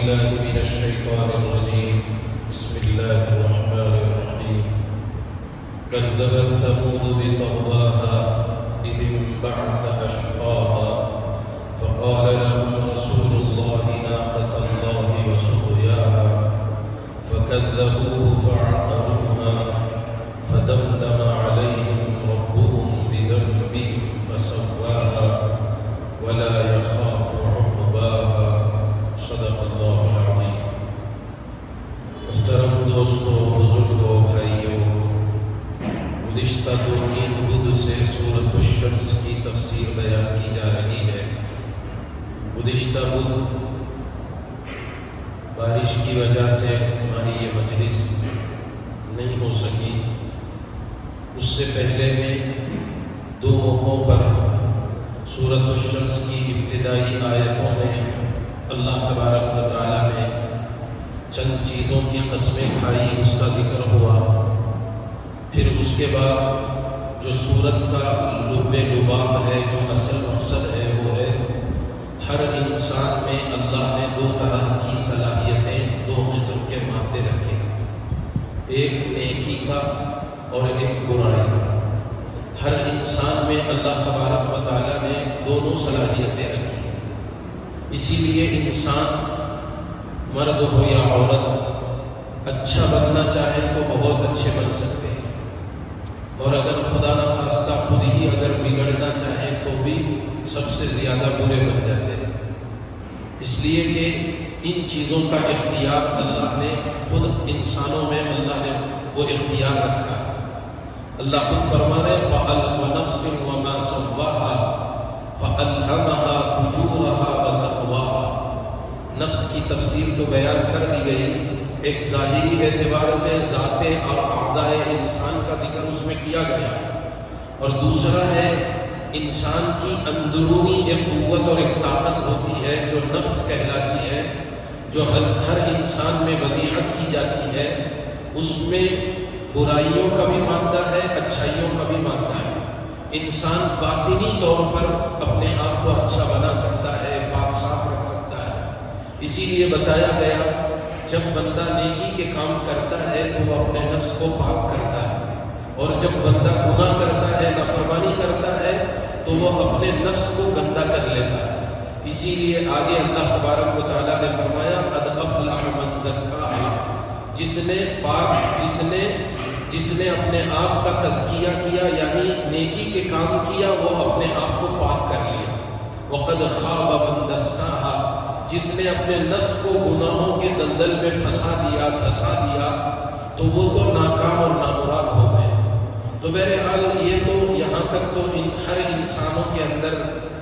بالله من الشيطان الرجيم. بسم الله الرحمن الرحيم. كذبت ثمود بطغواها إذ انبعث أشقاها فقال لهم رسول الله ناقة الله وسقياها فكذبوه فعقروها فدمدم عليهم ربهم بذنبهم فسواها ولا يخاف عقباها. صدق اللہ العظیم. محترم دوستوں، بزرگوں، بھائیوں، گزشتہ 2-3 بدھ سے سورۃ الشمس کی تفسیر بیان کی جا رہی ہے. گزشتہ بدھ بارش کی وجہ سے ہماری یہ مجلس نہیں ہو سکی. اس سے پہلے میں 2 موقعوں پر سورۃ الشمس کی ابتدائی آیتوں میں اللہ تبارک و تعالیٰ نے چند چیزوں کی قسمیں کھائی، اس کا ذکر ہوا. پھر اس کے بعد جو سورت کا لب لباب ہے، جو اصل مقصد ہے، وہ ہے ہر انسان میں اللہ نے 2 طرح کی صلاحیتیں، 2 قسم کے مادے رکھے، ایک نیکی کا اور ایک برائی کا. ہر انسان میں اللہ تبارک و تعالیٰ نے دونوں صلاحیتیں رکھی. اسی لیے انسان مرد ہو یا عورت اچھا بننا چاہے تو بہت اچھے بن سکتے ہیں، اور اگر خدا نخواستہ خود ہی اگر بگڑنا چاہیں تو بھی سب سے زیادہ برے بن جاتے ہیں. اس لیے کہ ان چیزوں کا اختیار اللہ نے خود انسانوں میں اللہ نے وہ اختیار رکھا ہے. اللہ خود فرما رہے وَنَفْسٍ وَمَا سَوَّاهَا فَأَلْهَمَهَا فُجُورَهَا وَتَقْوَاهَا. نفس کی تفسیر تو بیان کر دی گئی، ایک ظاہری اعتبار سے ذات اور اعضاء انسان کا ذکر اس میں کیا گیا، اور دوسرا ہے انسان کی اندرونی ایک قوت اور ایک طاقت ہوتی ہے جو نفس کہلاتی ہے، جو ہر انسان میں ودیعت کی جاتی ہے. اس میں برائیوں کا بھی مادہ ہے، اچھائیوں کا بھی مادہ ہے. انسان باطنی طور پر اپنے آپ کو اچھا بنا سکتا ہے، پاک صاف رکھ سکتا ہے. اسی لیے بتایا گیا جب بندہ نیکی کے کام کرتا ہے تو وہ اپنے نفس کو پاک کرتا ہے، اور جب بندہ گناہ کرتا ہے، نافرمانی کرتا ہے، تو وہ اپنے نفس کو گندا کر لیتا ہے. اسی لیے آگے اللہ تبارک و تعالیٰ نے فرمایا قد افلح من زکاہا. جس نے اپنے آپ کا تزکیہ کیا، یعنی نیکی کے کام کیا، وہ اپنے آپ کو پاک کر لیا. وقد خاب من دساہا. جس نے اپنے نفس کو گناہوں کے دلدل میں دھسا دیا تو وہ تو ناکام اور نامراد ہو گئے. تو بہرحال یہ تو یہاں تک تو ہر انسانوں کے اندر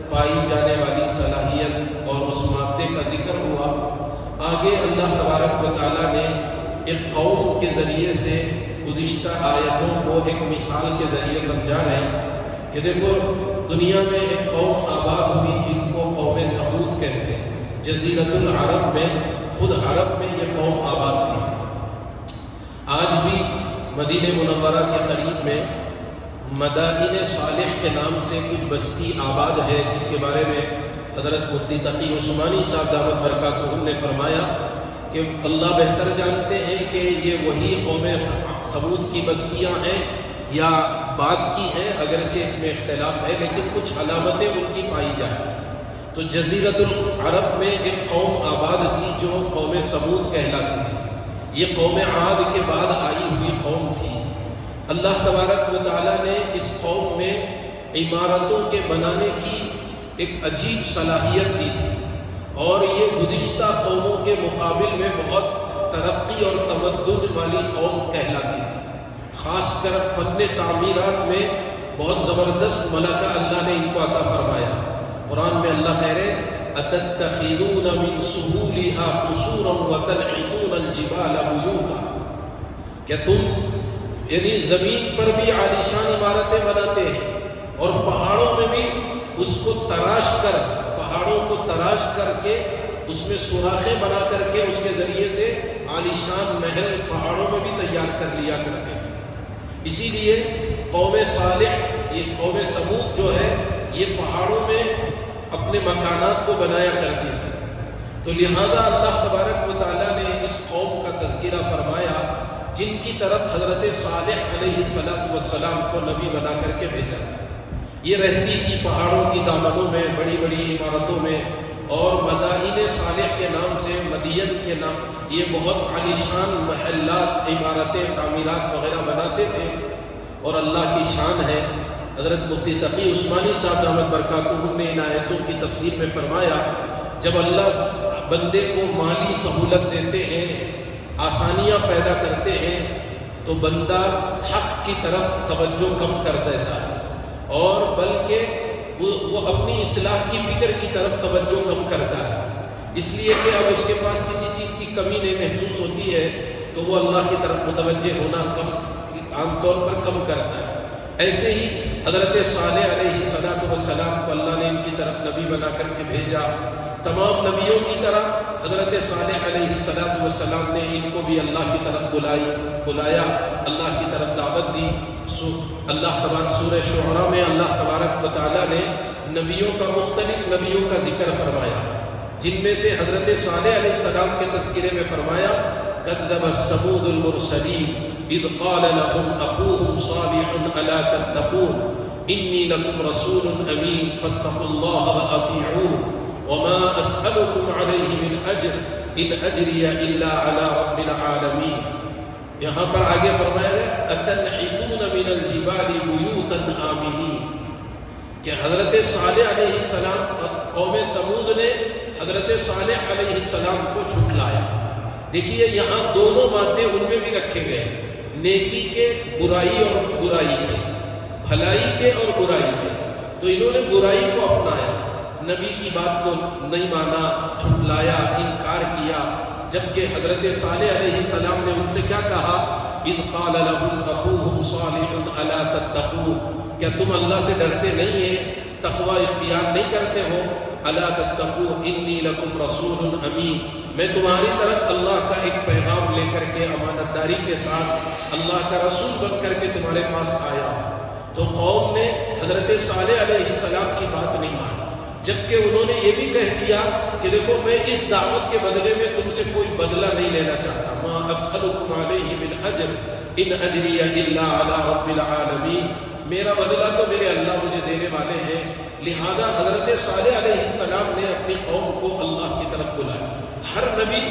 پائی جانے والی صلاحیت اور اس مادے کا ذکر ہوا. آگے اللہ تبارک و تعالیٰ نے ایک قوم کے ذریعے سے گزشتہ آیتوں کو ایک مثال کے ذریعے سمجھا رہے ہیں کہ دیکھو دنیا میں ایک قوم آباد ہوئی جن کو قوم ثمود کہتے ہیں. جزیرۃ العرب میں، خود عرب میں یہ قوم آباد تھی. آج بھی مدینہ منورہ کے قریب میں مدائن صالح کے نام سے کچھ بستی آباد ہے، جس کے بارے میں حضرت مفتی تقی عثمانی صاحب دامت برکاتہم نے فرمایا کہ اللہ بہتر جانتے ہیں کہ یہ وہی قوم ثمود کی بستیاں ہیں یا بعد کی ہیں، اگرچہ اس میں اختلاف ہے، لیکن کچھ علامتیں ان کی پائی جائیں. تو جزیرۃ العرب میں ایک قوم آباد تھی جو قوم ثمود کہلاتی تھی. یہ قوم عاد کے بعد آئی ہوئی قوم تھی. اللہ تبارک و تعالیٰ نے اس قوم میں عمارتوں کے بنانے کی ایک عجیب صلاحیت دی تھی، اور یہ گزشتہ قوموں کے مقابل میں بہت ترقی اور تمدن والی قوم کہلاتی تھی. خاص کر فن تعمیرات میں بہت زبردست ملکہ اللہ نے ان کو عطا فرمایا. قرآن میں اللہ کہہ رہے اتتخذون من سہولها قصورا وتنحتون الجبال بیوتا. کہ تم یعنی زمین پر بھی عالیشان عمارتیں بناتے ہیں، اور پہاڑوں میں بھی اس کو تراش کر، پہاڑوں کو تراش کر کے اس میں سوراخیں بنا کر کے اس کے ذریعے سے عالیشان محل پہاڑوں میں بھی تیار کر لیا کرتے تھے. اسی لیے قوم صالح، یہ قوم ثمود جو ہے، یہ پہاڑوں میں اپنے مکانات کو بنایا کرتی تھی. تو لہذا اللہ تبارک و تعالیٰ نے اس قوم کا تذکرہ فرمایا جن کی طرف حضرت صالح علیہ السلام کو نبی بنا کر کے بھیجا۔ یہ رہتی تھی پہاڑوں کی دامنوں میں، بڑی بڑی عمارتوں میں، اور مدائن صالح کے نام سے، مدین کے نام، یہ بہت عالیشان محلات، عمارتیں، تعمیرات وغیرہ بناتے تھے۔ اور اللہ کی شان ہے، حضرت مفتی تقی عثمانی صاحب رحمت برکاتہ نے ان آیتوں کی تفسیر میں فرمایا، جب اللہ بندے کو مالی سہولت دیتے ہیں، آسانیاں پیدا کرتے ہیں، تو بندہ حق کی طرف توجہ کم کر دیتا ہے، اور بلکہ وہ اپنی اصلاح کی فکر کی طرف توجہ کم کرتا ہے، اس لیے کہ اب اس کے پاس کسی چیز کی کمی نہیں محسوس ہوتی ہے تو وہ اللہ کی طرف متوجہ ہونا عام طور پر کم کرتا ہے۔ ایسے ہی حضرت صالح علیہ السلام کو اللہ نے ان کی طرف نبی بنا کر کے بھیجا۔ تمام نبیوں کی طرح حضرت صالح علیہ السلام نے ان کو بھی اللہ کی طرف بلایا، اللہ کی طرف دعوت دی۔ اللہ تبارک سورہ شعراء میں اللہ تبارک و تعالیٰ نے نبیوں کا، مختلف نبیوں کا ذکر فرمایا، جن میں سے حضرت صالح علیہ السلام کے تذکرے میں فرمایا کذب ثمود المرسلین اذ قال لهم اخوهم صالح الا تتقون انی لکم رسول امین فاتقوا اللہ واطیعون وما اسألكم علیہ من اجر ان اجری الا علی رب العالمین۔ یہاں پر آگے فرمایا گیا اتنحتون من الجبال بیوتا آمنین، کہ حضرت صالح علیہ السلام، قوم سمود نے حضرت صالح علیہ السلام کو جھٹلایا۔ دیکھیے یہاں دونوں مادے ان میں بھی رکھے گئے، نیکی کے، برائی اور برائی کے، بھلائی کے اور برائی کے۔ تو انہوں نے برائی کو اپنایا، نبی کی بات کو نہیں مانا، جھٹلایا، انکار کیا، جبکہ حضرت صالح علیہ السلام نے ان سے کیا کہا اذ قال لهم اخوهم صالح الا تتقون، کیا تم اللہ سے ڈرتے نہیں ہیں، تقوی اختیار نہیں کرتے ہو؟ الا تتقون انی لکم رسول امین، میں تمہاری طرف اللہ کا ایک پیغام لے کر کے امانت داری کے ساتھ اللہ کا رسول بن کر کے تمہارے پاس آیا۔ تو قوم نے حضرت صالح علیہ السلام کی بات نہیں مانی، جبکہ انہوں نے یہ بھی کہہ دیا کہ دیکھو میں اس دعوت کے بدلے میں تم سے کوئی بدلہ نہیں لینا چاہتا، ما اسألکم علیہ من اجر ان اجری الا علی رب العالمین، میرا بدلہ تو میرے اللہ مجھے دینے والے ہیں۔ لہذا حضرت صالح علیہ السلام نے اپنی قوم کو اللہ کی طرف بلایا۔ ہر نبی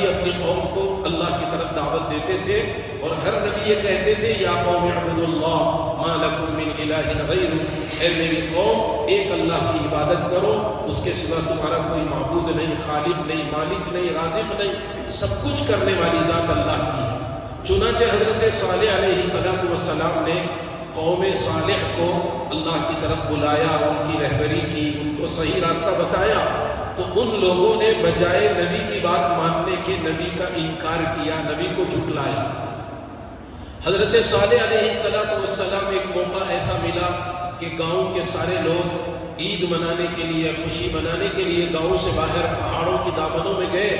اپنی قوم کو اللہ کی طرف دعوت دیتے تھے، اور ہر نبی یہ کہتے تھے یا قوم اعبدوا اللہ ما لکم من الہ غیرہ، اے میری قوم ایک اللہ کی عبادت کرو، اس کے سوا تمہارا کوئی معبود نہیں، خالق نہیں، مالک نہیں، رازق نہیں، سب کچھ کرنے والی ذات اللہ کی ہے۔ چنانچہ حضرت صالح علیہ السلام نے قوم صالح کو اللہ کی طرف بلایا، ان کی رہبری کی، ان کو صحیح راستہ بتایا، تو ان لوگوں نے بجائے نبی کی بات ماننے کے نبی کا انکار کیا، نبی کو جھٹلایا۔ حضرت صالح علیہ السلام ایک موقع ایسا ملا کہ گاؤں کے سارے لوگ عید منانے کے لیے، خوشی منانے کے لیے گاؤں سے باہر پہاڑوں کی دامنوں میں گئے۔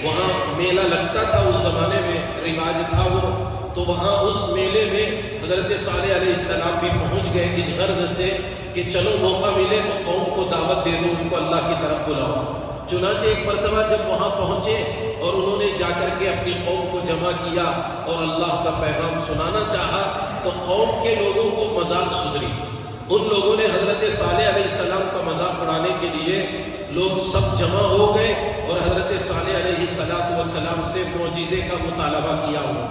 وہاں میلہ لگتا تھا، اس زمانے میں رواج تھا وہ، تو وہاں اس میلے میں حضرت صالح علیہ السلام بھی پہنچ گئے اس غرض سے کہ چلو موقع ملے تو قوم کو دعوت دے دو، ان کو اللہ کی طرف بلاؤ۔ چنانچہ ایک مرتبہ جب وہاں پہنچے اور انہوں نے جا کر کے اپنی قوم کو جمع کیا اور اللہ کا پیغام سنانا چاہا، تو قوم کے لوگوں کو مذاق سدری۔ ان لوگوں نے حضرت صالح علیہ السلام کا مذاق اڑانے کے لیے لوگ سب جمع ہو گئے اور حضرت صالح علیہ السلام سے معجزے کا مطالبہ کیا ہوا۔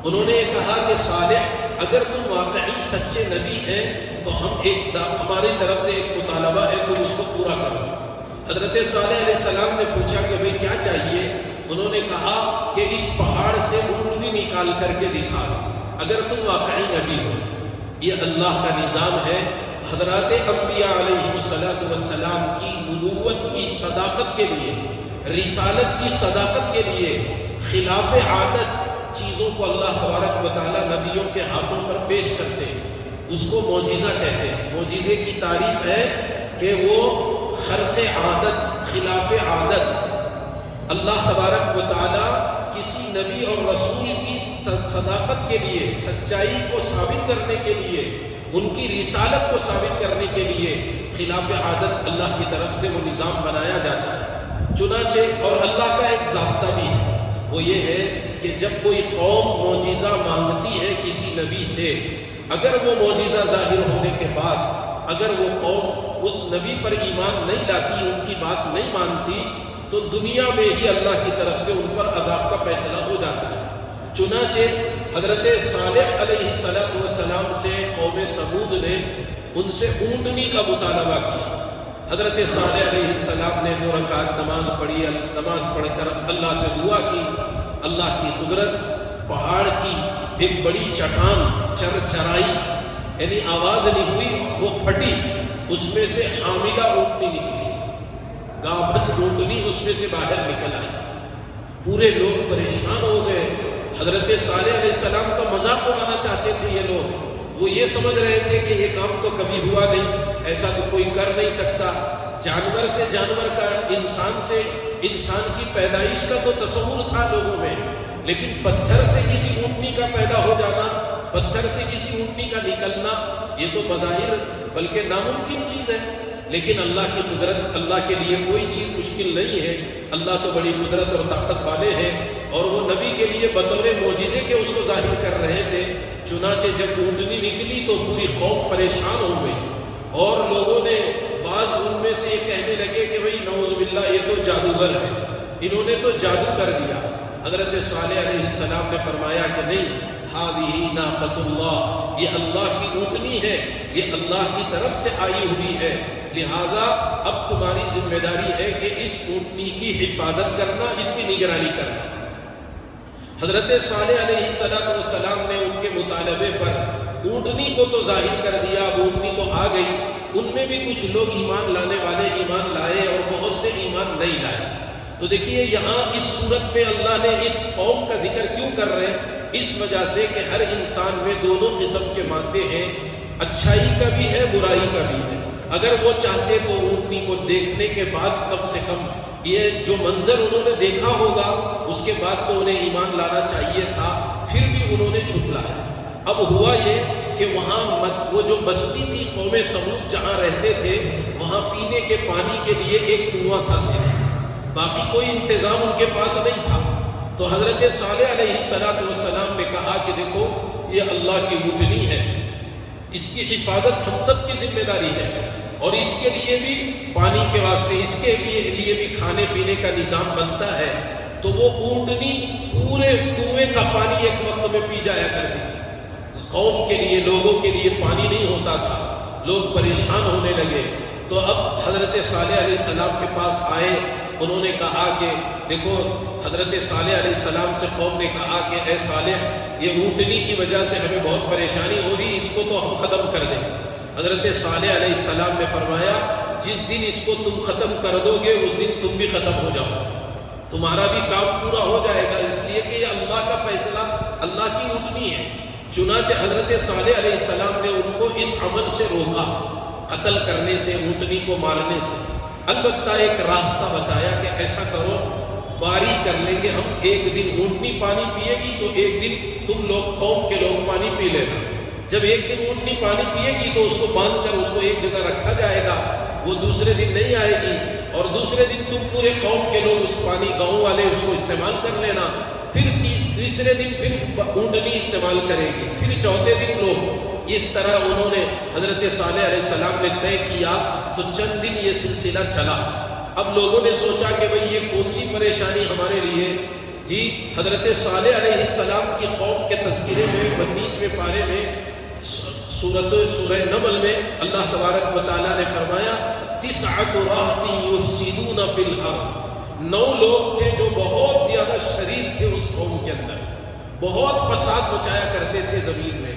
انہوں نے کہا کہ صالح اگر تم واقعی سچے نبی ہیں تو ہماری طرف سے ایک مطالبہ ہے، تم اس کو پورا کرو۔ حضرت صالح علیہ السلام نے پوچھا کہ بھئی کیا چاہیے؟ انہوں نے کہا کہ اس پہاڑ سے اونٹنی نکال کر کے دکھا دو اگر تم واقعی نبی ہو۔ یہ اللہ کا نظام ہے، حضرات انبیاء علیہ السلام کی نبوت کی صداقت کے لیے، رسالت کی صداقت کے لیے خلاف عادت چیزوں کو اللہ تبارک و تعالیٰ نبیوں کے ہاتھوں پر پیش کرتے ہیں، اس کو معجزہ کہتے ہیں۔ معجزے کی تعریف ہے کہ وہ خرق عادت، خلاف عادت، اللہ تبارک و تعالیٰ کسی نبی اور رسول کی صداقت کے لیے، سچائی کو ثابت کرنے کے لیے ان کی رسالت کو ثابت کرنے کے لیے خلاف عادت اللہ کی طرف سے وہ نظام بنایا جاتا ہے۔ چنانچہ اور اللہ کا ایک ضابطہ بھی ہے، وہ یہ ہے کہ جب کوئی قوم معجزہ مانگتی ہے کسی نبی سے، اگر وہ معجزہ ظاہر ہونے کے بعد اگر وہ قوم اس نبی پر ایمان نہیں لاتی، ان کی بات نہیں مانتی، تو دنیا میں ہی اللہ کی طرف سے ان پر عذاب کا فیصلہ ہو جاتا ہے۔ چنانچہ حضرت صالح علیہ السلام سے قوم سمود نے ان سے اونٹنی کا مطالبہ کیا۔ حضرت صالح علیہ السلام نے 2 رکعت نماز پڑھی، نماز پڑھ کر اللہ سے دعا کی۔ اللہ کی قدرت، پہاڑ کی ایک بڑی چٹان چرچرائی، یعنی آواز نہیں ہوئی، وہ پھٹی، اس میں سے حاملہ اونٹنی نکلی، گابھن اونٹنی اس میں سے باہر نکل آئی۔ پورے لوگ پریشان ہو گئے۔ حضرت صالح علیہ السلام کا مذاق اڑانا چاہتے تھے یہ لوگ، وہ یہ سمجھ رہے تھے کہ یہ کام تو کبھی ہوا نہیں، ایسا تو کوئی کر نہیں سکتا۔ جانور سے جانور کا، انسان سے انسان کی پیدائش کا تو تصور تھا لوگوں میں، لیکن پتھر سے کسی اونٹنی کا پیدا ہو جانا، پتھر سے کسی اونٹنی کا نکلنا، یہ تو بظاہر بلکہ ناممکن چیز ہے۔ لیکن اللہ کی قدرت، اللہ کے لیے کوئی چیز مشکل نہیں ہے۔ اللہ تو بڑی قدرت اور طاقت والے ہیں، اور وہ نبی کے لیے بطور معجزے کے اس کو ظاہر کر رہے تھے۔ چنانچہ جب اونٹنی نکلی تو پوری قوم پریشان ہو گئی، اور لوگوں نے بعض ان میں سے یہ کہنے لگے کہ بھئی نعوذ باللہ یہ تو جادوگر ہے، انہوں نے تو جادو کر دیا۔ حضرت صالح علیہ السلام نے فرمایا کہ نہیں، ہذہ ناقۃ اللہ، یہ اللہ کی اونٹنی ہے، یہ اللہ کی طرف سے آئی ہوئی ہے، لہذا اب تمہاری ذمہ داری ہے کہ اس اونٹنی کی حفاظت کرنا، اس کی نگرانی کرنا۔ حضرت صالح علیہ السلام نے ان کے مطالبے پر اونٹنی کو تو ظاہر کر دیا، اب اونٹنی تو آ گئی، ان میں بھی کچھ لوگ ایمان لانے والے ایمان لائے اور بہت سے ایمان نہیں لائے۔ تو دیکھیے یہاں اس صورت میں اللہ نے اس قوم کا ذکر کیوں کر رہے ہیں؟ اس وجہ سے کہ ہر انسان میں دونوں قسم کے مادے ہیں، اچھائی کا بھی ہے، برائی کا بھی ہے۔ اگر وہ چاہتے تو اونٹنی کو دیکھنے کے بعد کم سے کم یہ جو منظر انہوں نے دیکھا ہوگا اس کے بعد تو انہیں ایمان لانا چاہیے تھا، پھر بھی انہوں نے جھٹلایا۔ اب ہوا یہ کہ وہاں وہ جو بستی تھی قوم سمود جہاں رہتے تھے، وہاں پینے کے پانی کے لیے ایک کنواں تھا صرف، باقی کوئی انتظام ان کے پاس نہیں تھا۔ تو حضرت صالح علیہ السلام نے کہا کہ دیکھو یہ اللہ کی اونٹنی ہے، اس کی حفاظت ہم سب کی ذمہ داری ہے، اور اس کے لیے بھی پانی کے واسطے، اس کے لیے بھی کھانے پینے کا نظام بنتا ہے۔ تو وہ اونٹنی پورے کنویں کا پانی ایک وقت میں پی جایا کرتی تھی۔ قوم کے لیے، لوگوں کے لیے پانی نہیں ہوتا تھا، لوگ پریشان ہونے لگے۔ تو اب حضرت صالح علیہ السلام کے پاس آئے، انہوں نے کہا کہ دیکھو، حضرت صالح علیہ السلام سے قوم نے کہا کہ اے صالح، یہ اونٹنی کی وجہ سے ہمیں بہت پریشانی ہو رہی، اس کو تو ہم ختم کر دیں۔ حضرت صالح علیہ السلام نے فرمایا جس دن اس کو تم ختم کر دو گے اس دن تم بھی ختم ہو جاؤ، تمہارا بھی کام پورا ہو جائے گا، اس لیے کہ یہ اللہ کا فیصلہ، اللہ کی اونٹنی ہے۔ چنانچہ حضرت صالح علیہ السلام نے ان کو اس عمل سے روکا، قتل کرنے سے، اونٹنی کو مارنے سے۔ البتہ ایک راستہ بتایا کہ ایسا کرو، باری کر لیں گے ہم، ایک دن اونٹنی پانی پیے گی تو ایک دن تم لوگ، قوم کے لوگ پانی پی لینا۔ جب ایک دن اونٹنی پانی پیے گی تو اس کو باندھ کر اس کو ایک جگہ رکھا جائے گا، وہ دوسرے دن نہیں آئے گی، اور دوسرے دن تم پورے قوم کے لوگ اس پانی، گاؤں والے اس کو استعمال کر لینا، پھر تیسرے دن پھر اونٹنی استعمال کرے گی، پھر چوتھے دن لوگ۔ اس طرح انہوں نے، حضرت صالح علیہ السلام نے طے کیا، تو چند دن یہ سلسلہ چلا۔ اب لوگوں نے سوچا کہ بھئی یہ کون سی پریشانی ہمارے لیے؟ جی حضرت صالح علیہ السلام کی قوم کے تذکرے میں 19ویں پارے میں سورہ نمل میں اللہ تبارک و تعالیٰ نے فرمایا 9 رہط یفسدون فی الارض، 9 لوگ تھے جو بہت زیادہ شریر تھے اس قوم کے اندر، بہت فساد مچایا کرتے تھے زمین میں۔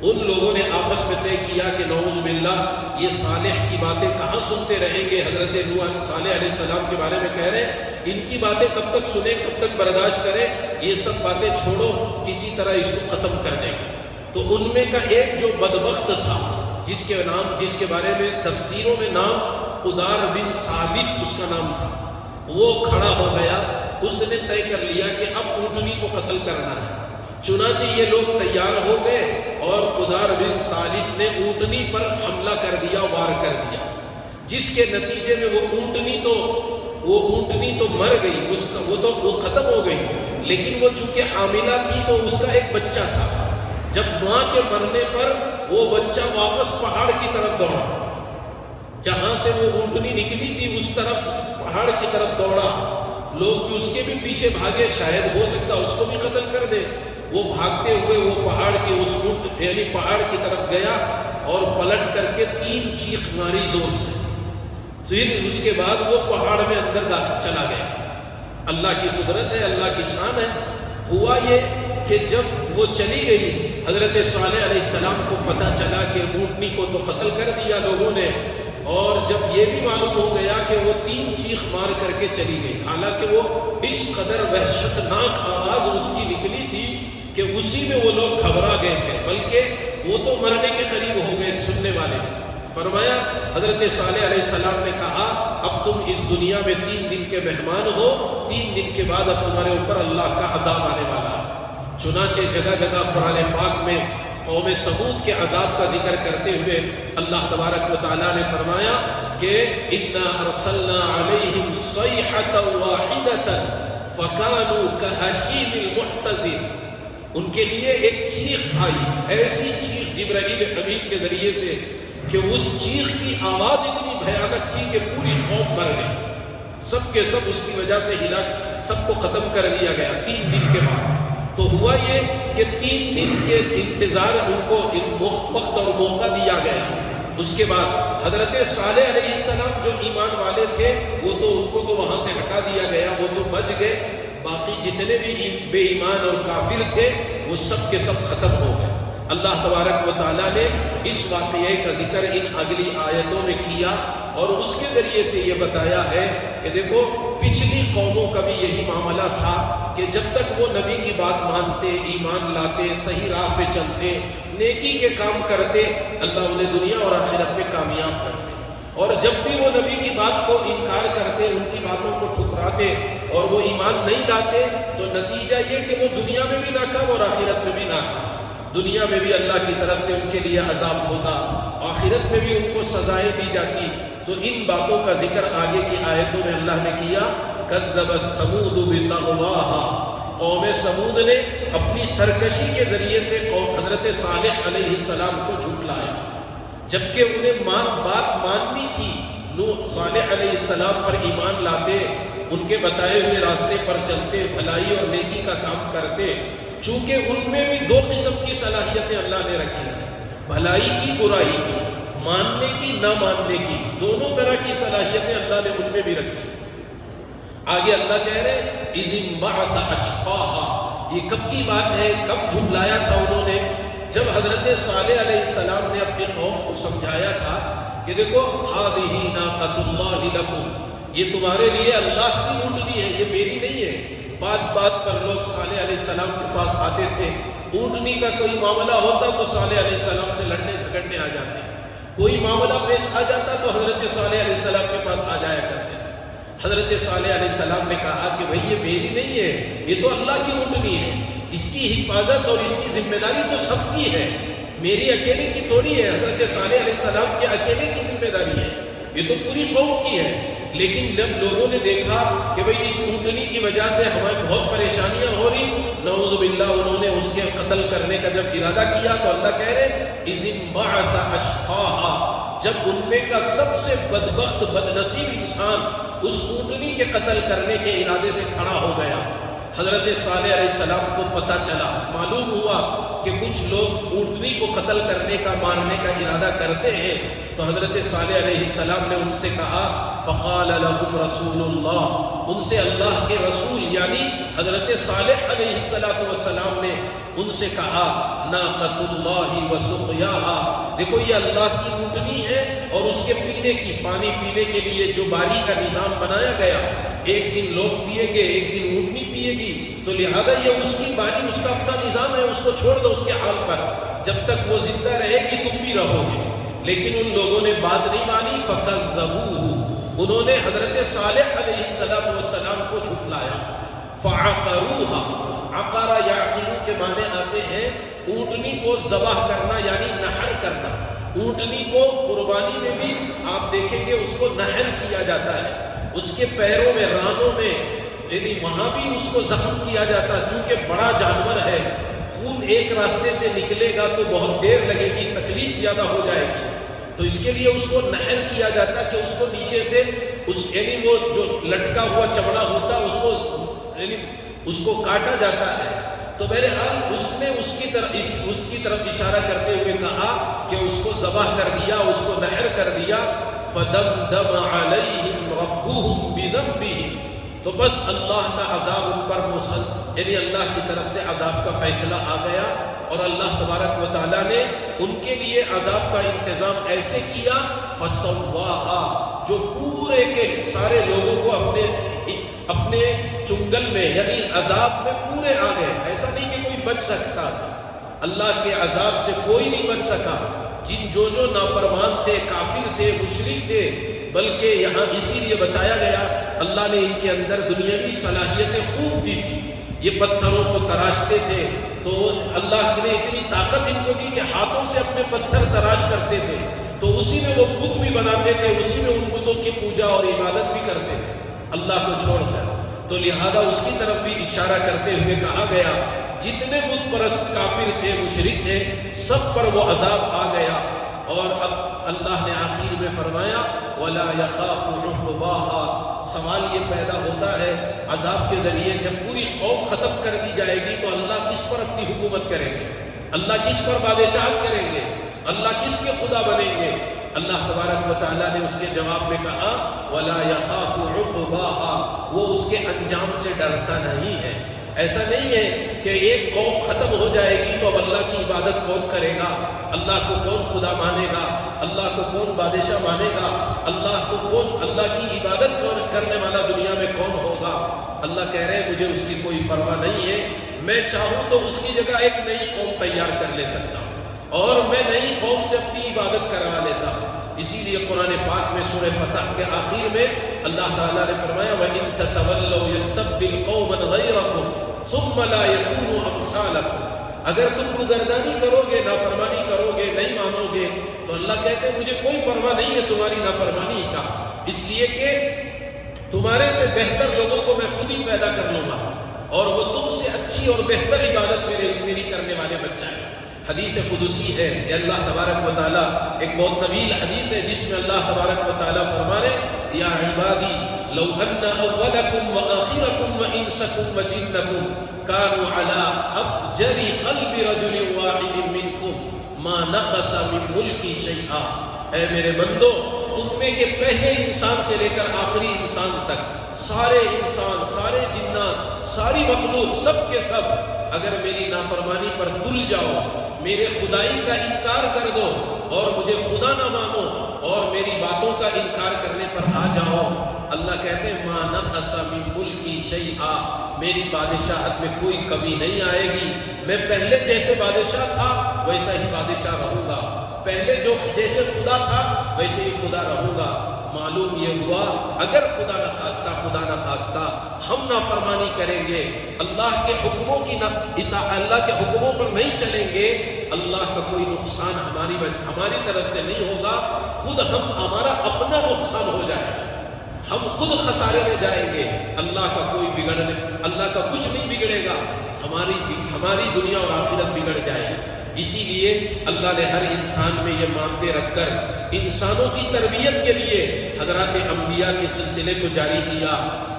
ان لوگوں نے آپس میں طے کیا کہ نعوذ باللہ یہ صالح کی باتیں کہاں سنتے رہیں گے، حضرت نوح صالح علیہ السلام کے بارے میں کہہ رہے ہیں، ان کی باتیں کب تک سنیں، کب تک برداشت کریں، یہ سب باتیں چھوڑو، کسی طرح اس کو ختم کر دیں گے۔ تو ان میں کا ایک جو بدبخت تھا، جس کے بارے میں تفسیروں میں نام قدار بن ثابت اس کا نام تھا، وہ کھڑا ہو گیا، اس نے طے کر لیا کہ اب اونٹنی کو قتل کرنا ہے۔ چنانچہ یہ لوگ تیار ہو گئے اور قدار بن صالح نے اونٹنی پر حملہ کر دیا، وار کر دیا، جس کے نتیجے میں وہ اونٹنی تو مر گئی، وہ ختم ہو گئی، لیکن وہ چونکہ حاملہ تھی تو اس کا ایک بچہ تھا۔ جب ماں کے مرنے پر وہ بچہ واپس پہاڑ کی طرف دوڑا، جہاں سے وہ اونٹنی نکلی تھی اس طرف پہاڑ کی طرف دوڑا، لوگ بھی اس کے بھی پیچھے بھاگے، شاید ہو سکتا اس کو بھی قتل کر دے۔ وہ بھاگتے ہوئے وہ پہاڑ کے اس اونٹ یعنی پہاڑ کی طرف گیا اور پلٹ کر کے 3 چیخ ماری زور سے، پھر اس کے بعد وہ پہاڑ میں اندر داخل چلا گیا۔ اللہ کی قدرت ہے، اللہ کی شان ہے۔ ہوا یہ کہ جب وہ چلی گئی، حضرت صالح علیہ السلام کو پتہ چلا کہ اونٹنی کو تو قتل کر دیا لوگوں نے، اور جب یہ بھی معلوم ہو گیا کہ وہ 3 چیخ مار کر کے چلی گئی، حالانکہ وہ اس قدر وحشتناک آواز اس کی نکلی تھی کہ اسی میں وہ لوگ گھبرا گئے تھے، بلکہ وہ تو مرنے کے قریب ہو گئے سننے والے۔ فرمایا حضرت صالح علیہ السلام نے کہا اب تم اس دنیا میں 3 دن کے مہمان ہو، 3 دن کے بعد اب تمہارے اوپر اللہ کا عذاب آنے والا ہے۔ چنانچہ جگہ جگہ قرآن پاک میں قوم سمود کے عذاب کا ذکر کرتے ہوئے اللہ تبارک و تعالیٰ نے فرمایا کہ اِنَّا أَرْسَلْنَا عَلَيْهِمْ صَيْحَةً وَاحِدَةً فَكَانُوا كَهَشِيمِ الْمُحْتَظِرِ، ان کے لیے ایک چیخ آئی، ایسی چیخ جبرائیل امین کے ذریعے سے کہ اس چیخ کی آواز اتنی بھیانک تھی کہ پوری قوم مر گئی، سب کے سب اس کی وجہ سے ہلاک، سب کو ختم کر دیا گیا 3 دن کے بعد۔ تو ہوا یہ کہ 3 دن کے انتظار ان کو وقت اور موقع دیا گیا۔ اس کے بعد حضرت صالح علیہ السلام جو ایمان والے تھے وہ تو ان کو تو وہاں سے ہٹا دیا گیا، وہ تو بچ گئے، باقی جتنے بھی بے ایمان اور کافر تھے وہ سب کے سب ختم ہو گئے۔ اللہ تبارک و تعالیٰ نے اس واقعے کا ذکر ان اگلی آیتوں میں کیا اور اس کے ذریعے سے یہ بتایا ہے کہ دیکھو پچھلی قوموں کا بھی یہی معاملہ تھا کہ جب تک وہ نبی کی بات مانتے، ایمان لاتے، صحیح راہ پہ چلتے، نیکی کے کام کرتے، اللہ انہیں دنیا اور آخرت میں کامیاب کرتے، اور جب بھی وہ نبی کی بات کو انکار کرتے، ان کی باتوں کو ٹھکراتے اور وہ ایمان نہیں لاتے تو نتیجہ یہ کہ وہ دنیا میں بھی ناکام اور آخرت میں بھی ناکام۔ دنیا میں بھی اللہ کی طرف سے ان کے لیے عذاب ہوتا، آخرت میں بھی ان کو سزائیں دی جاتی۔ تو ان باتوں کا ذکر آگے کی آیتوں میں اللہ نے کیا، کذبت ثمود بطغواہا، قوم سمود نے اپنی سرکشی کے ذریعے سے حضرت صالح علیہ السلام کو جھٹلایا، جبکہ انہیں بات ماننی تھی، نوح صالح علیہ السلام پر ایمان لاتے، ان کے بتائے ہوئے راستے پر چلتے، بھلائی اور نیکی کا کام کرتے، چونکہ ان میں بھی 2 قسم کی صلاحیتیں اللہ نے رکھی تھی، بھلائی کی، برائی کی، ماننے کی، نہ ماننے کی، دونوں طرح کی صلاحیتیں اللہ نے ان میں بھی رکھی۔ آگے اللہ کہہ رہے اِذِ انبعث أَشْقَاهَا، یہ کب کی بات ہے، کب جھٹلایا تھا انہوں نے؟ جب حضرت صالح علیہ السلام نے اپنی قوم کو سمجھایا تھا کہ دیکھو هَذِهِ نَاقَةُ اللَّهِ لَكُمْ، یہ تمہارے لیے اللہ کی اونٹنی ہے، یہ میری نہیں ہے۔ بات پر لوگ صالح علیہ السلام کے پاس آتے تھے، اونٹنی کا کوئی معاملہ ہوتا تو صالح علیہ السلام سے لڑنے جھگڑنے آ جاتے، کوئی معاملہ پیش آ جاتا تو حضرت صالح علیہ السلام کے پاس آ جایا کرتے تھے۔ حضرت صالح علیہ السلام نے کہا کہ بھئی یہ میری نہیں ہے، یہ تو اللہ کی اونٹنی ہے، اس کی حفاظت اور اس کی ذمہ داری تو سب کی ہے، میری اکیلے کی تھوڑی ہے، حضرت صالح علیہ السلام کے اکیلے کی ذمہ داری ہے، یہ تو پوری قوم کی ہے۔ لیکن جب لوگوں نے دیکھا کہ بھئی اس اونٹنی کی وجہ سے ہمیں بہت پریشانیاں ہو رہی، نعوذ باللہ انہوں نے اس کے قتل کرنے کا جب ارادہ کیا تو اللہ کہہ رہے اِذِ انبعث أَشْقَاهَا، جب ان میں کا سب سے بدبخت بدنصیب انسان اس اونٹنی کے قتل کرنے کے ارادے سے کھڑا ہو گیا۔ حضرت صالح علیہ السلام کو پتہ چلا، معلوم ہوا کہ کچھ لوگ اونٹنی کو قتل کرنے کا، مارنے کا ارادہ کرتے ہیں، تو حضرت صالح علیہ السلام نے ان سے کہا فقال لهم رسول اللہ، ان سے اللہ کے رسول یعنی حضرت صالح علیہ السلام نے ان سے کہا ناقۃ اللہ وسقیاہا، دیکھو یہ اللہ کی اونٹنی ہے اور اس کے پینے کی، پانی پینے کے لیے جو باری کا نظام بنایا گیا، ایک دن لوگ پیئیں گے، ایک دن اونٹنی پیے گی، تو لہذا یہ اس کی باری، اس کا اپنا نظام ہے، اس کو چھوڑ دو اس کے حال پر، جب تک وہ زندہ رہے گی تم بھی رہو گے۔ لیکن ان لوگوں نے بات نہیں مانی، فَكَذَّبُوهُ، انہوں نے حضرت صالح علیہ السلام کو جھٹلایا، فَعَقَرُوهَا، عقارہ یعقیر کے معنی آتے ہیں اونٹنی کو ذبح کرنا یعنی نحر کرنا. اونٹنی کو قربانی میں بھی آپ دیکھیں گے اس کو نحر کیا جاتا ہے، اس کے پیروں میں رانوں میں یعنی وہاں بھی اس کو زخم کیا جاتا ہے، چونکہ بڑا جانور ہے، خون ایک راستے سے نکلے گا تو بہت دیر لگے گی، تکلیف زیادہ ہو جائے گی، تو اس کے لیے اس کو نحر کیا جاتا ہے کہ اس کو نیچے سے یعنی وہ جو لٹکا ہوا چمڑا ہوتا ہے اس کو کاٹا جاتا ہے. تو بہرحال اس نے اس کی طرف اشارہ کرتے ہوئے کہا کہ اس کو ذبح کر دیا، اس کو نحر کر دیا. فَدَمْدَمَ عَلَيْهِمْ رَبُّهُمْ بِذَنبِهِمْ، تو بس اللہ کا عذاب ان پر یعنی اللہ کی طرف سے عذاب کا فیصلہ آ گیا، اور اللہ تبارک و تعالیٰ نے ان کے لیے عذاب کا انتظام ایسے کیا فَسَوَّاهَا، جو پورے کے سارے لوگوں کو اپنے چنگل میں یعنی عذاب میں پورے آ گئے. ایسا نہیں کہ کوئی بچ سکتا، اللہ کے عذاب سے کوئی نہیں بچ سکا. جو نافرمان تھے، کافر تھے، مشرک تھے، بلکہ یہاں اسی لیے بتایا گیا اللہ نے ان کے اندر دنیاوی صلاحیتیں خوب دی تھی. یہ پتھروں کو تراشتے تھے تو اللہ نے اتنی طاقت ان کو دی کہ ہاتھوں سے اپنے پتھر تراش کرتے تھے، تو اسی میں وہ بت بھی بناتے تھے، اسی میں ان بتوں کی پوجا اور عبادت بھی کرتے تھے اللہ کو چھوڑ کر. تو لہذا اس کی طرف بھی اشارہ کرتے ہوئے کہا گیا جتنے بت پرست کافر تھے، مشرک تھے، سب پر وہ عذاب آ گیا. اور اب اللہ نے آخر میں فرمایا وَلَا يَخَافُ عُقْبَاهَا. سوال یہ پیدا ہوتا ہے عذاب کے ذریعے جب پوری قوم ختم کر دی جائے گی تو اللہ کس پر اپنی حکومت کریں گے؟ اللہ کس پر بادشاہت کریں گے؟ اللہ کس کے خدا بنیں گے؟ اللہ تبارک و تعالیٰ نے اس کے جواب میں کہا وَلَا يَخَافُ عُقْبَاهَا، وہ اس کے انجام سے ڈرتا نہیں ہے. ایسا نہیں ہے کہ ایک قوم ختم ہو جائے گی تو اب اللہ کی عبادت کون کرے گا، اللہ کو کون خدا مانے گا، اللہ کو کون بادشاہ مانے گا، اللہ کی عبادت کرنے والا دنیا میں کون ہوگا. اللہ کہہ رہے ہیں مجھے اس کی کوئی پرواہ نہیں ہے، میں چاہوں تو اس کی جگہ ایک نئی قوم تیار کر لے سکتا ہوں اور میں نئی قوم سے اپنی عبادت کروا لیتا ہوں. اسی لیے قرآن پاک میں سورہ فتح کے آخر میں اللہ تعالیٰ نے فرمایا وَإِن تَتَوَلَّوْا يَسْتَبْدِلْ قَوْمًا غَيْرَكُمْ ثُمَّ لَا يَكُونُوا أَمْثَالَكُمْ. اگر تم روگردانی کرو گے، نافرمانی کرو گے، نہیں مانو گے، تو اللہ کہتے ہیں مجھے کوئی پرواہ نہیں ہے تمہاری نافرمانی کا، اس لیے کہ تمہارے سے بہتر لوگوں کو میں خود ہی پیدا کر لوں گا اور وہ تم سے اچھی اور بہتر عبادت میری کرنے والے بن جائیں. حدیث قدسی ہے کہ اللہ تبارک و تعالیٰ ایک بہت طویل حدیث ہے جس میں اللہ تبارک و تعالیٰ فرما رہے یا عبادی لو ان اولکم وآخرکم وانسکم وجنکم كانوا على افجر قلب رجل واحد منکم ما نقص من ملکی شیئا. اے میرے بندو، تم میں کے پہلے انسان سے لے کر آخری انسان تک سارے انسان، سارے جنات، ساری مخلوق، سب کے سب اگر میری نافرمانی پر تل جاؤ، میرے خدائی کا انکار کر دو اور مجھے خدا نہ مانو اور میری باتوں کا انکار کرنے پر آ جاؤ، اللہ کہتے ہیں ما نقص من ملکی شیئا، میری بادشاہت میں کوئی کمی نہیں آئے گی. میں پہلے جیسے بادشاہ تھا ویسا ہی بادشاہ رہوں گا، پہلے جو جیسے خدا تھا ویسے ہی خدا رہوں گا. معلوم یہ ہوا اگر خدا نہ خواستہ ہم نافرمانی کریں گے، اللہ کے حکموں کی اللہ کے حکموں پر نہیں چلیں گے، اللہ کا کوئی نقصان ہماری طرف سے نہیں ہوگا، خود ہمارا اپنا نقصان ہو جائے گا، ہم خود خسارے میں جائیں گے. اللہ کا کچھ نہیں بگڑے گا، ہماری دنیا اور آخرت بگڑ جائے گی. اسی لیے اللہ نے ہر انسان میں یہ مانتے رکھ کر انسانوں کی تربیت کے لیے حضرات انبیاء کے سلسلے کو جاری کیا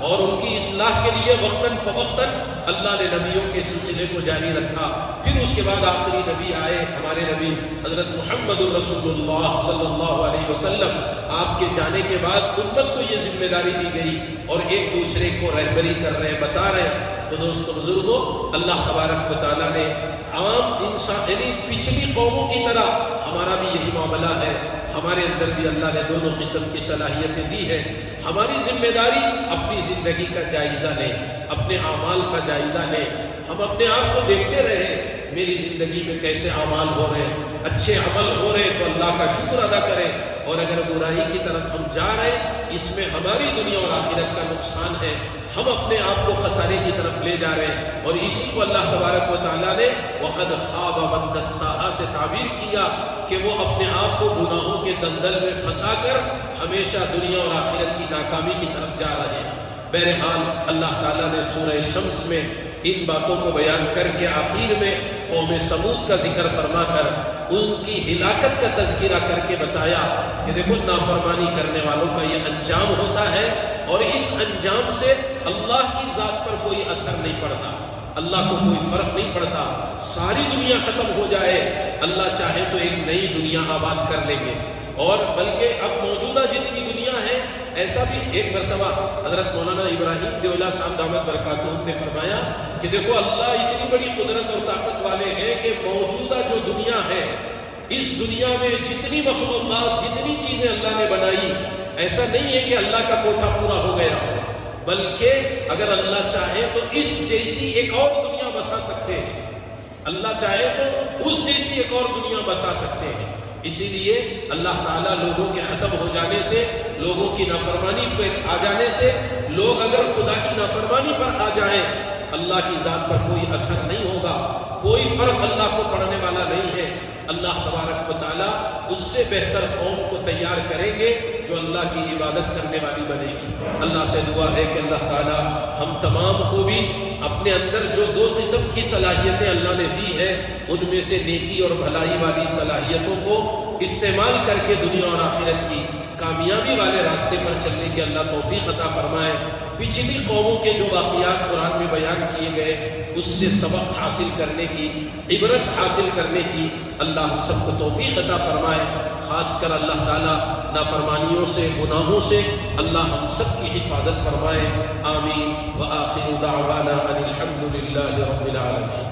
اور ان کی اصلاح کے لیے وقتاً فوقتاً اللہ نے نبیوں کے سلسلے کو جاری رکھا. پھر اس کے بعد آخری نبی آئے ہمارے نبی حضرت محمد رسول اللہ صلی اللہ علیہ وسلم. آپ کے جانے کے بعد امت کو یہ ذمہ داری دی گئی اور ایک دوسرے کو رہبری کر رہے ہیں، بتا رہے ہیں. تو دوستو بزرگوں، اللہ تبارک و تعالیٰ نے عام انسان یعنی پچھلی قوموں کی طرح ہمارا بھی یہی معاملہ ہے. ہمارے اندر بھی اللہ نے دونوں قسم کی صلاحیتیں دی ہیں. ہماری ذمہ داری اپنی زندگی کا جائزہ لیں، اپنے اعمال کا جائزہ لیں. ہم اپنے آپ کو دیکھتے رہیں میری زندگی میں کیسے اعمال ہو رہے ہیں، اچھے عمل ہو رہے ہیں تو اللہ کا شکر ادا کریں اور اگر برائی کی طرف ہم جا رہے ہیں اس میں ہماری دنیا اور آخرت کا نقصان ہے، ہم اپنے آپ کو خسارے کی طرف لے جا رہے ہیں، اور اسی کو اللہ تبارک و تعالیٰ نے وَقَدْ خَابَ مَنْ دَسَّاهَا سے تعبیر کیا کہ وہ اپنے آپ کو گناہوں کے دلدل میں پھنسا کر ہمیشہ دنیا اور آخرت کی ناکامی کی طرف جا رہے ہیں۔ بہرحال اللہ تعالیٰ نے سورہ شمس میں ان باتوں کو بیان کر کے آخر میں قوم سمود کا ذکر فرما کر ان کی ہلاکت کا تذکرہ کر کے بتایا کہ دیکھو نافرمانی کرنے والوں کا یہ انجام ہوتا ہے، اور اس انجام سے اللہ کی ذات پر کوئی اثر نہیں پڑتا، اللہ کو کوئی فرق نہیں پڑتا۔ ساری دنیا ختم ہو جائے، اللہ چاہے تو ایک نئی دنیا آباد کر لیں گے، اور بلکہ اب موجودہ جتنی دنیا ہے، ایسا بھی ایک مرتبہ حضرت مولانا ابراہیم دیولہ صاحب دامت برکاتہ نے فرمایا کہ دیکھو اللہ اتنی بڑی قدرت اور طاقت والے ہیں کہ موجودہ جو دنیا ہے، اس دنیا میں جتنی مخلوقات، جتنی چیزیں اللہ نے بنائی، ایسا نہیں ہے کہ اللہ کا کوٹھا پورا ہو گیا ہو، بلکہ اگر اللہ چاہے تو اس جیسی ایک اور دنیا بسا سکتے ہیں، اللہ چاہے تو اس جیسی ایک اور دنیا بسا سکتے ہیں۔ اسی لیے اللہ تعالیٰ لوگوں کے ختم ہو جانے سے، لوگوں کی نافرمانی پہ آ جانے سے، لوگ اگر خدا کی نافرمانی پر آ جائیں، اللہ کی ذات پر کوئی اثر نہیں ہوگا، کوئی فرق اللہ کو پڑنے والا نہیں ہے۔ اللہ تبارک و تعالیٰ اس سے بہتر قوم کو تیار کریں گے جو اللہ کی عبادت کرنے والی بنے گی۔ اللہ سے دعا ہے کہ اللہ تعالیٰ ہم تمام کو بھی اپنے اندر جو دو قسم کی صلاحیتیں اللہ نے دی ہے، ان میں سے نیکی اور بھلائی والی صلاحیتوں کو استعمال کر کے دنیا اور آخرت کی کامیابی والے راستے پر چلنے کے اللہ توفیق عطا فرمائے۔ پچھلی قوموں کے جو واقعات قرآن میں بیان کیے گئے، اس سے سبق حاصل کرنے کی، عبرت حاصل کرنے کی اللہ ہم سب کو توفیق عطا فرمائے۔ خاص کر اللہ تعالیٰ نافرمانیوں سے، گناہوں سے اللہ ہم سب کی حفاظت فرمائے۔ آمین۔ وآخر دعوانا ان الحمد للہ رب العالمین۔